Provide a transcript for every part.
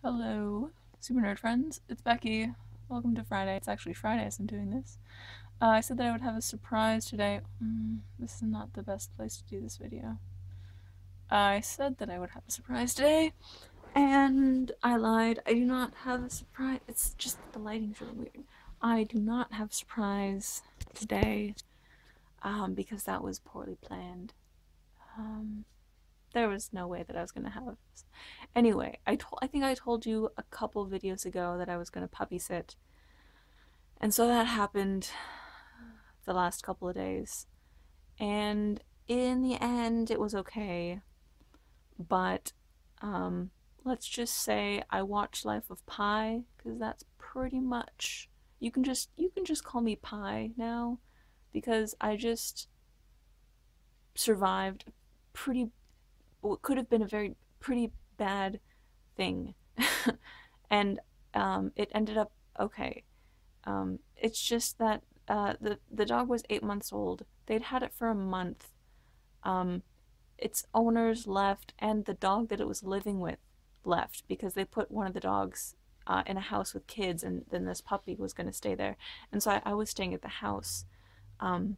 Hello, super nerd friends. It's Becky. Welcome to Friday. It's actually Friday as I'm doing this. I said that I would have a surprise today. This is not the best place to do this video. I said that I would have a surprise today, and I lied. I do not have a surprise. It's just the lighting's really weird. I do not have a surprise today, because that was poorly planned. There was no way that I was gonna have. Anyway, I think I told you a couple videos ago that I was gonna puppy sit, and so that happened the last couple of days. And in the end, it was okay. But let's just say I watched Life of Pi because that's pretty much you can just call me Pi now because I just survived pretty what could have been a very pretty bad thing. And it ended up okay. It's just that the dog was 8 months old. They'd had it for a month. Its owners left, and the dog that it was living with left because they put one of the dogs in a house with kids, and then this puppy was going to stay there. And so I was staying at the house. And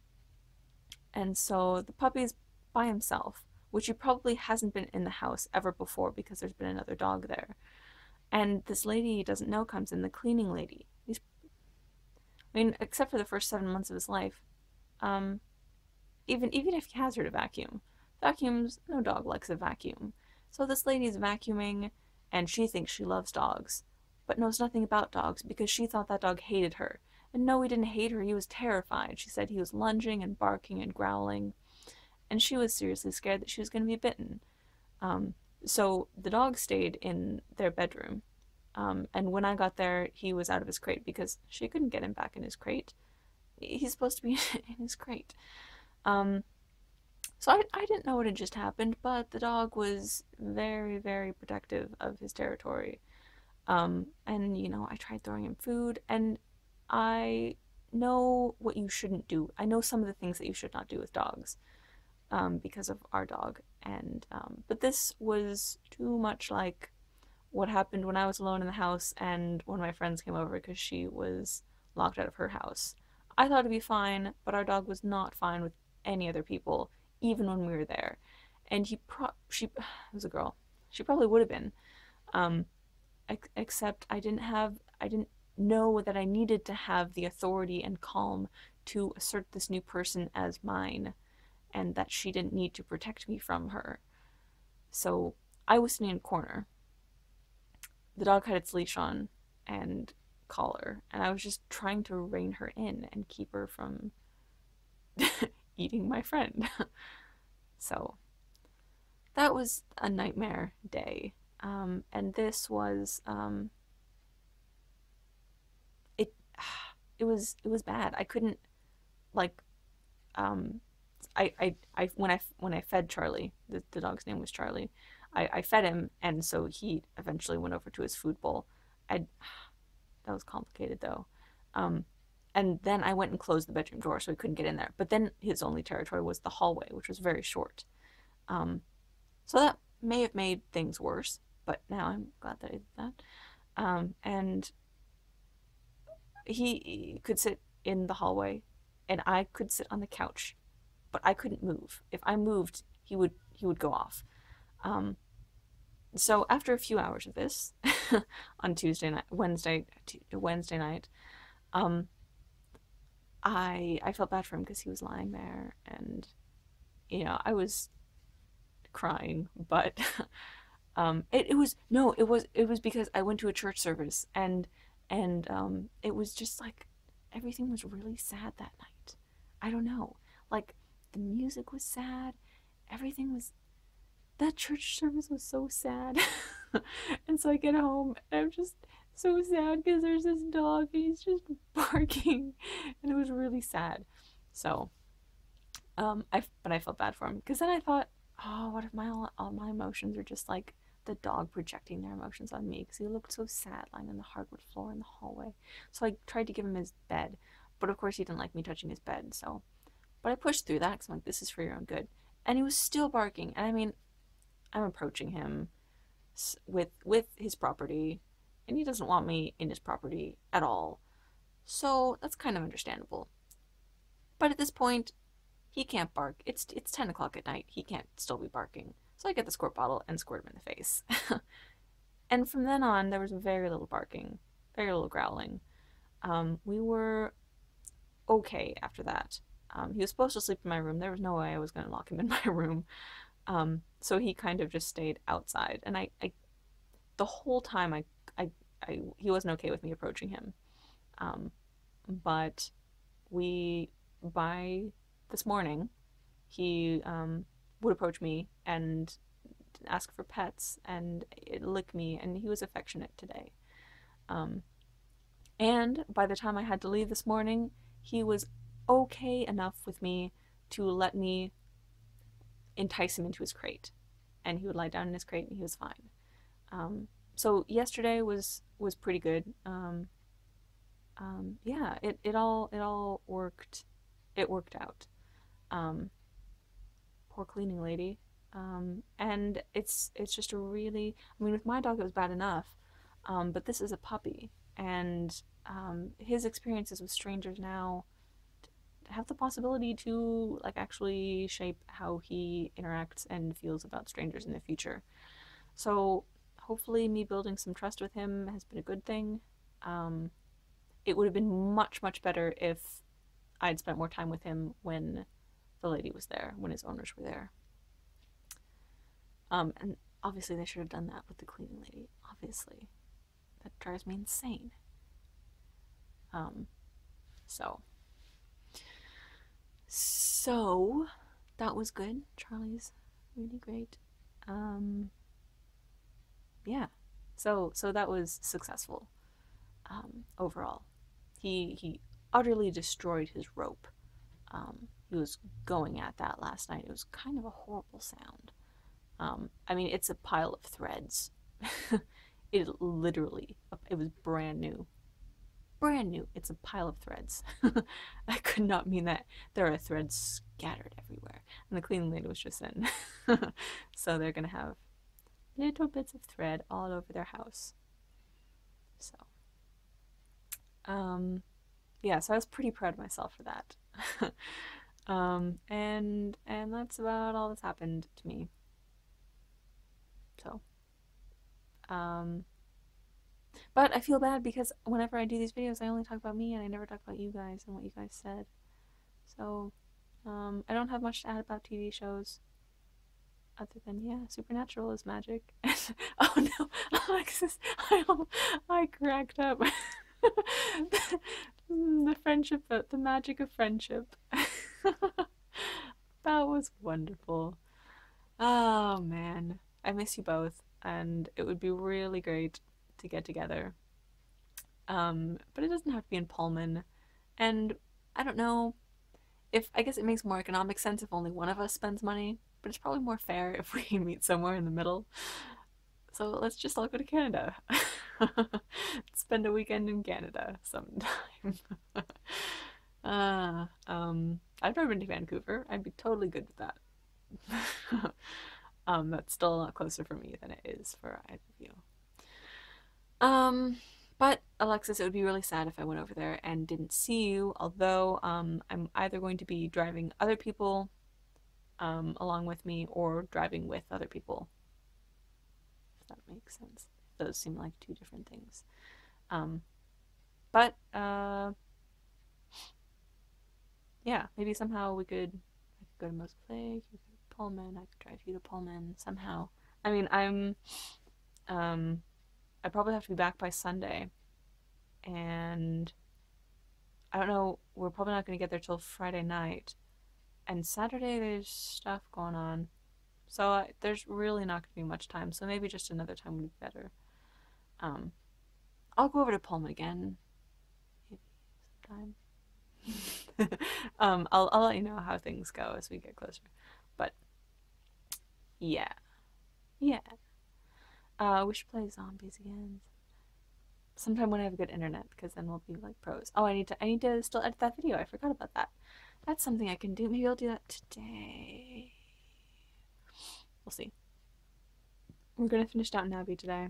so the puppy's by himself, which he probably hasn't been in the house ever before because there's been another dog there. And this lady he doesn't know comes in, the cleaning lady. Except for the first 7 months of his life, even if he has her to vacuum, no dog likes a vacuum. So this lady's vacuuming, and she thinks she loves dogs, but knows nothing about dogs because she thought that dog hated her. And no, he didn't hate her, he was terrified. She said he was lunging and barking and growling, and she was seriously scared that she was going to be bitten. So the dog stayed in their bedroom. And when I got there, he was out of his crate because she couldn't get him back in his crate. He's supposed to be in his crate. So I didn't know what had just happened, but the dog was very, very protective of his territory. And, I tried throwing him food, and I know what you shouldn't do. I know some of the things that you should not do with dogs, because of our dog. But this was too much like what happened when I was alone in the house and when my friends came over because she was locked out of her house. I thought it'd be fine, but our dog was not fine with any other people, even when we were there. And it was a girl. She probably would have been, except I didn't know that I needed to have the authority and calm to assert this new person as mine, and that she didn't need to protect me from her. So I was sitting in a corner. The dog had its leash on and collar, and I was just trying to rein her in and keep her from eating my friend. So that was a nightmare day. And this was it was bad. I couldn't, like, when I fed Charlie, the dog's name was Charlie, I fed him, and so he eventually went over to his food bowl. That was complicated though. And then I went and closed the bedroom door so he couldn't get in there. But then his only territory was the hallway, which was very short. So that may have made things worse, but now I'm glad that I did that. And he could sit in the hallway, and I could sit on the couch, but I couldn't move. If I moved, he would go off. So after a few hours of this, on Wednesday night, I felt bad for him because he was lying there, and I was crying, but it was because I went to a church service, and it was just like everything was really sad that night. I don't know, like the music was sad, that church service was so sad. And so I get home and I'm just so sad because there's this dog and he's just barking, and it was really sad. So but I felt bad for him because then I thought, oh, what if all my emotions are just like the dog projecting their emotions on me, because he looked so sad lying on the hardwood floor in the hallway. So I tried to give him his bed, but of course he didn't like me touching his bed. But I pushed through that because I'm like, this is for your own good. And he was still barking, and I'm approaching him with his property, and he doesn't want me in his property at all. So that's kind of understandable. But at this point, he can't bark. It's 10 o'clock at night. He can't still be barking. So I get the squirt bottle and squirt him in the face. And from then on, there was very little barking, very little growling. We were okay after that. He was supposed to sleep in my room. There was no way I was going to lock him in my room. So he kind of just stayed outside. And the whole time, he wasn't okay with me approaching him. Um, but by this morning, he would approach me and ask for pets and lick me, and he was affectionate today. Um, and by the time I had to leave this morning, he was okay enough with me to let me entice him into his crate, and he would lie down in his crate and he was fine. So yesterday was pretty good. Yeah, it all worked. It worked out. Um, Poor cleaning lady. And it's just a really, I mean, with my dog it was bad enough, but this is a puppy, and his experiences with strangers now have the possibility to like actually shape how he interacts and feels about strangers in the future. So hopefully me building some trust with him has been a good thing. Um, it would have been much better if I'd spent more time with him when the lady was there, when his owners were there. And obviously they should have done that with the cleaning lady. Obviously, that drives me insane. Um, so, so that was good. Charlie's really great. Yeah. So that was successful. Overall, he utterly destroyed his rope. He was going at that last night. It was kind of a horrible sound. I mean, it's a pile of threads. It literally, it was brand new. Brand new. It's a pile of threads. I could not mean that. There are threads scattered everywhere. And the cleaning lady was just in. So they're going to have little bits of thread all over their house. So, yeah, so I was pretty proud of myself for that. And that's about all that's happened to me. So, but I feel bad because whenever I do these videos, I only talk about me and I never talk about you guys and what you guys said. So, I don't have much to add about TV shows other than, yeah, Supernatural is magic. Oh no, Alexis, I cracked up. The friendship, the magic of friendship. That was wonderful. Oh man, I miss you both, and it would be really great to get together. But it doesn't have to be in Pullman. And I don't know if I guess it makes more economic sense if only one of us spends money, but it's probably more fair if we meet somewhere in the middle. So let's just all go to Canada. Spend a weekend in Canada sometime. I've never been to Vancouver. I'd be totally good with that. That's still a lot closer for me than it is for either of you. But Alexis, it would be really sad if I went over there and didn't see you, although I'm either going to be driving other people along with me or driving with other people. If that makes sense. Those seem like two different things. But yeah, maybe somehow I could go to Moses Lake, you could go to Pullman, I could drive you to Pullman somehow. I mean, I probably have to be back by Sunday, and I don't know, we're probably not going to get there till Friday night, and Saturday there's stuff going on, so there's really not going to be much time, so maybe just another time would be better. I'll go over to Pullman again, maybe sometime. I'll let you know how things go as we get closer, but yeah, yeah. We should play zombies again sometime when I have good internet, because then we'll be like pros. Oh, I need to still edit that video. I forgot about that. That's something I can do. Maybe I'll do that today. We'll see. We're gonna finish Downton Abbey today.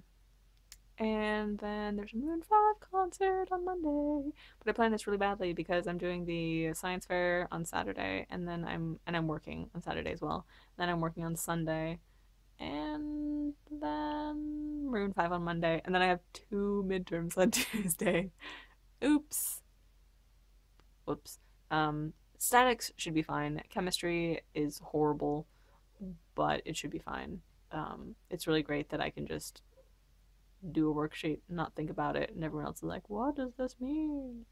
And then there's a Maroon 5 concert on Monday. But I planned this really badly because I'm doing the science fair on Saturday and then I'm working on Saturday as well. Then I'm working on Sunday and then Maroon 5 on Monday and then I have two midterms on Tuesday. Oops. Whoops. Statics should be fine. Chemistry is horrible, but it should be fine. It's really great that I can just do a worksheet and not think about it, and everyone else is like, "What does this mean?"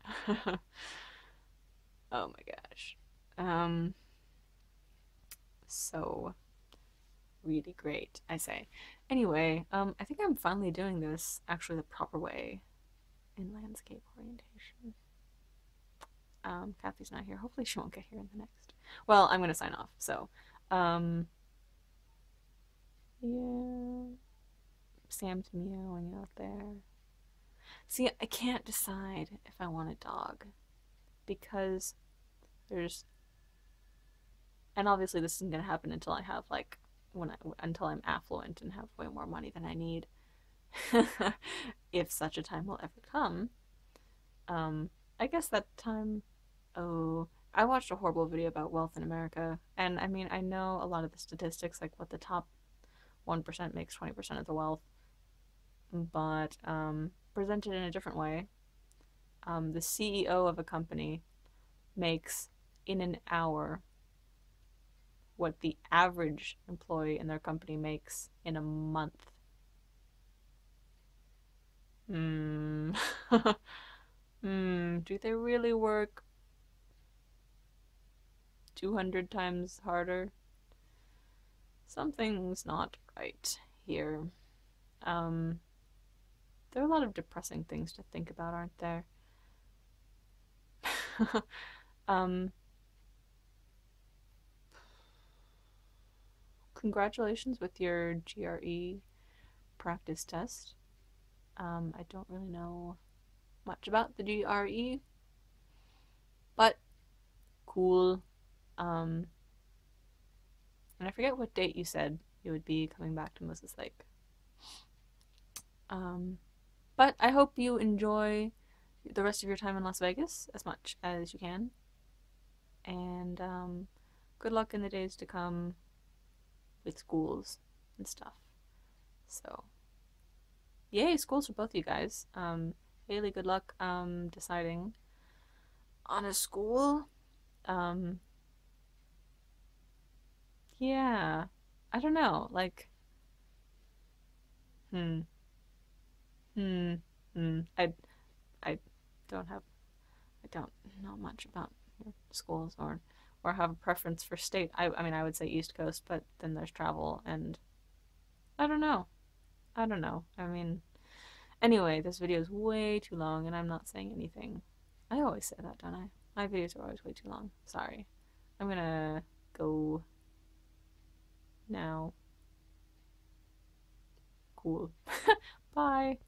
Oh my gosh. Um, so really great, I say. Anyway, I think I'm finally doing this actually the proper way in landscape orientation. Kathy's not here. Hopefully she won't get here in the next. Well, I'm gonna sign off. So, um, yeah. Sam's meowing out there. See, I can't decide if I want a dog because there's, and obviously this isn't gonna happen until I have like until I'm affluent and have way more money than I need, if such a time will ever come. I guess that time. Oh, I watched a horrible video about wealth in America, and I mean I know a lot of the statistics, like what the top 1% makes 20% of the wealth, but presented in a different way. The CEO of a company makes in an hour what the average employee in their company makes in a month. Hmm. Do they really work 200 times harder? Something's not right here. Um, there are a lot of depressing things to think about, aren't there? um, Congratulations with your GRE practice test. I don't really know much about the GRE, but cool. Um, and I forget what date you said you would be coming back to Moses Lake. Um, but I hope you enjoy the rest of your time in Las Vegas as much as you can. And good luck in the days to come with schools and stuff. So, yay, schools for both of you guys. Haley, good luck deciding on a school. Um, yeah, I don't know. Like, hmm, hmm, I I don't have I don't know much about schools or have a preference for state. I mean, I would say East Coast, but then there's travel and I don't know. I don't know. I mean, anyway, this video is way too long and I'm not saying anything. I always say that, don't I? My videos are always way too long. Sorry. I'm gonna go now. Cool. Bye.